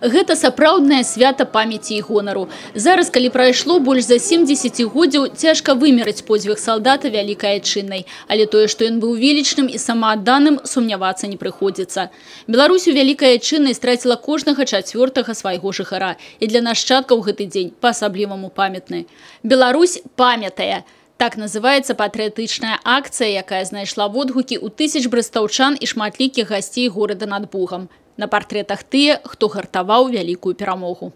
Гэта сапраўднае свята памяці і гонару. Зараз, калі прайшло больш за 70 годзяў, цяжка вымерыць подзвіг салдата Вялікай Айчыннай. Але тое, што ён быў велічным і самаадданым, сумнявацца не прыходзіцца. Беларусь у Вялікай Айчыннай страціла кожнага чацвёртага свайго жыхара. І для нашчадкаў гэты дзень па-асабліваму памятны. Беларусь памятае. Так называецца патрыятычная акцыя, якая знайшла водгукі ў тысяч брэстаўчан і шматлікіх гасцей горада над Бугам. На портретах тыя, хто гартаваў вялікую перамогу.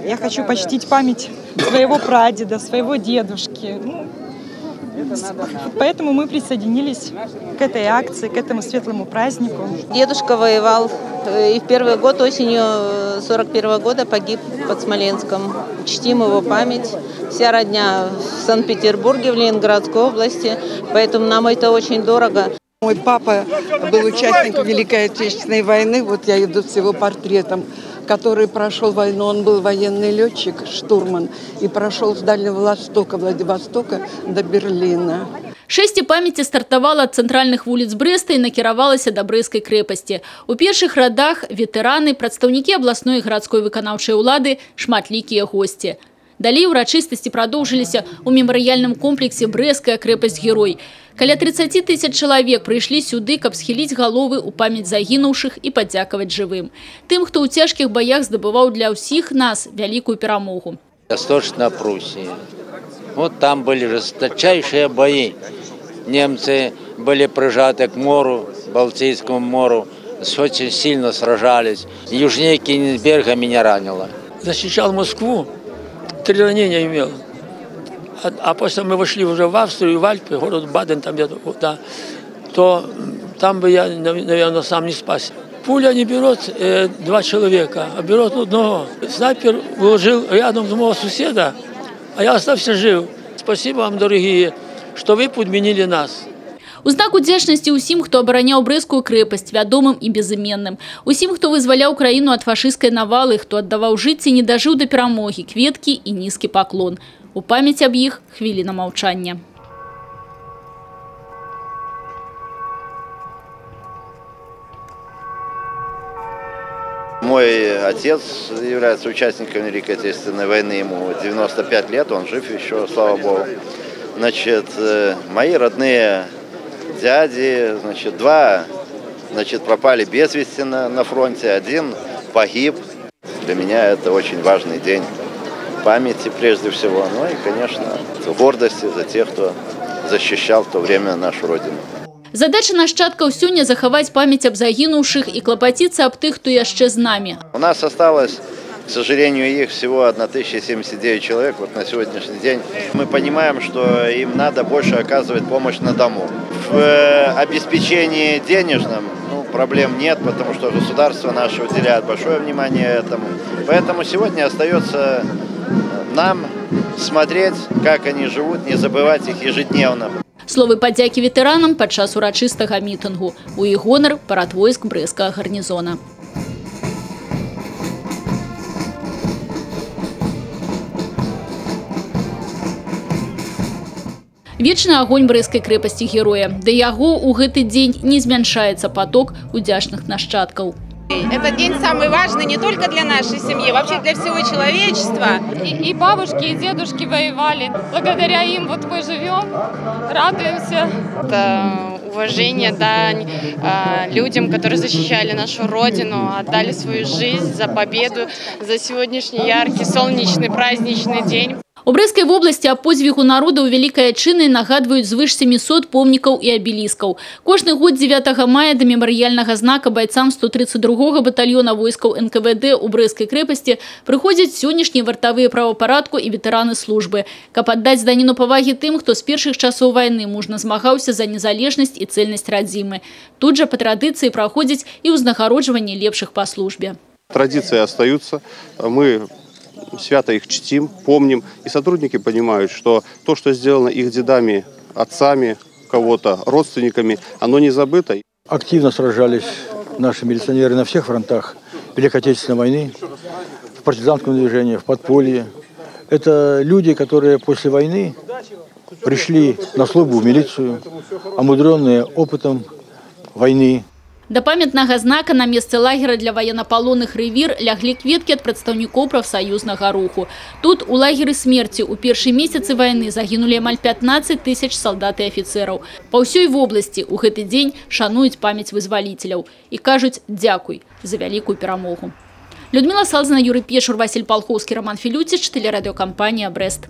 Я хочу почтить память своего прадеда, своего дедушки. Поэтому мы присоединились к этой акции, к этому светлому празднику. Дедушка воевал и в первый год, осенью 41-го года погиб под Смоленском. Чтим его память. Вся родня в Санкт-Петербурге, в Ленинградской области, поэтому нам это очень дорого. Мой папа был участником Великой Отечественной войны, вот я иду с его портретом, который прошел войну, он был военный летчик, штурман, и прошел с Дальнего Востока, Владивостока до Берлина. Шэсце памяці стартавала ад цэнтральных вуліц Брэста і накіравалася да Брэсцкай крэпасці. У першых радах ветэраны, прадстаўнікі абласной і гарадской выканаўчай улады, шматлікія госці. Далей урачыстасці прадоўжыліся ў мемарыяльным комплексе Брэсцкая крэпасць-герой. Каля 30 тысяч чалавек прыйшлі сюды, каб схіліць галовы ў памяць загінуўшых і падзякаваць жывым. Тым, хто ў цяжкіх баях здабываў для ўсіх нас вялікую перамогу. Восточная Пруссия. Вот там были жесточайшие бои. Немцы были прижаты к морю, Балтийскому морю, очень сильно сражались. Южнее Кенигсберга меня ранило. Защищал Москву, 3 ранения имел. А после мы вошли уже в Австрию, в Альпы, город Баден, там где-то, да, то там бы я, наверное, сам не спасся. Пуля не берет 2 человека, а берет одного. Снайпер выложил рядом с моего соседа, а я остался жив. Спасибо вам, дорогие, что вы подменили нас. У знак удзячнасці ўсім, хто абараняў Брэсцкую крэпасць, вядомым і безыменным. Усім, хто вызваляў краіну ад фашысцкай навалы, хто аддаваў жыцці, не дажыў да перамогі, кветкі і нізкі паклон. У памяць аб іх хвіліна маўчання. Мой отец является участником Великой Отечественной войны, ему 95 лет, он жив еще, слава Богу. Значит, мои родные дяди, значит, 2 пропали без вести на фронте, 1 погиб. Для меня это очень важный день памяти прежде всего, ну и, конечно, гордости за тех, кто защищал в то время нашу Родину. Задача нашчадкаў сёння захаваць памяць аб загінуўшых і клапаціцца аб тых, хто яшчэ з намі. У нас осталось, к сожалению, их всего 1079 человек вот на сегодняшний день. Мы понимаем, что им надо больше оказывать помощь на дому. В обеспечении денежном проблем нет, потому что государство наше уделяет большое внимание этому. Поэтому сегодня остается нам смотреть, как они живут, не забывать их ежедневно. Словы падзякі ветэранам падчас урачыстага мітынгу. У іх гонар парад войск Брэсцкага гарнізона. Вечны агонь Брэсцкай крэпасці героя. Да яго ў гэты дзень не змяншаецца поток удзячных нашчадкаў. Этот день самый важный не только для нашей семьи, вообще для всего человечества. И бабушки, и дедушки воевали. Благодаря им вот мы живем, радуемся. Это уважение, дань людям, которые защищали нашу Родину, отдали свою жизнь за победу, за сегодняшний яркий, солнечный, праздничный день. У Брэсцкай вобласці аб подзвігу народа ў Вялікай Айчыннай нагадваюць звыш 700 помнікаў і абеліскаў. Кожны год 9 мая да мемарыяльнага знака байцам 132-го батальёна войскаў НКВД у Брэсцкай крэпасці прыходзяць сённяшнія вартавыя правапарадку і ветэраны службы, каб аддаць даніну павагі тым, хто з першых часоў вайны мужна змагаўся за незалежнасць і цэльнасць радзімы. Тут жа па традыцыі праходзіць і ўзнагароджванне лепшых па службе. Традиции остаются. Мы свято их чтим, помним. И сотрудники понимают, что то, что сделано их дедами, отцами, кого-то, родственниками, оно не забыто. Активно сражались наши милиционеры на всех фронтах Великой Отечественной войны, в партизанском движении, в подполье. Это люди, которые после войны пришли на службу в милицию, омудренные опытом войны. Да памятнага знака на месцы лагера для военнопалонных «Ревір» лягли кветкі ад прадстаўнікоў прафсаюзнага руху. Тут у лагеры смерти у першыя месяцы войны загинули амаль 15 тысяч солдат и офицеров. Па ўсёй вобласці у гэты дзень шануюць памяць вызваліцеляў і кажуць «дзякуй» за вялікую перамогу. Людмила Салзина, Юрий Пешур, Василь Полховский, Роман Филютич, телерадиокомпания «Брест».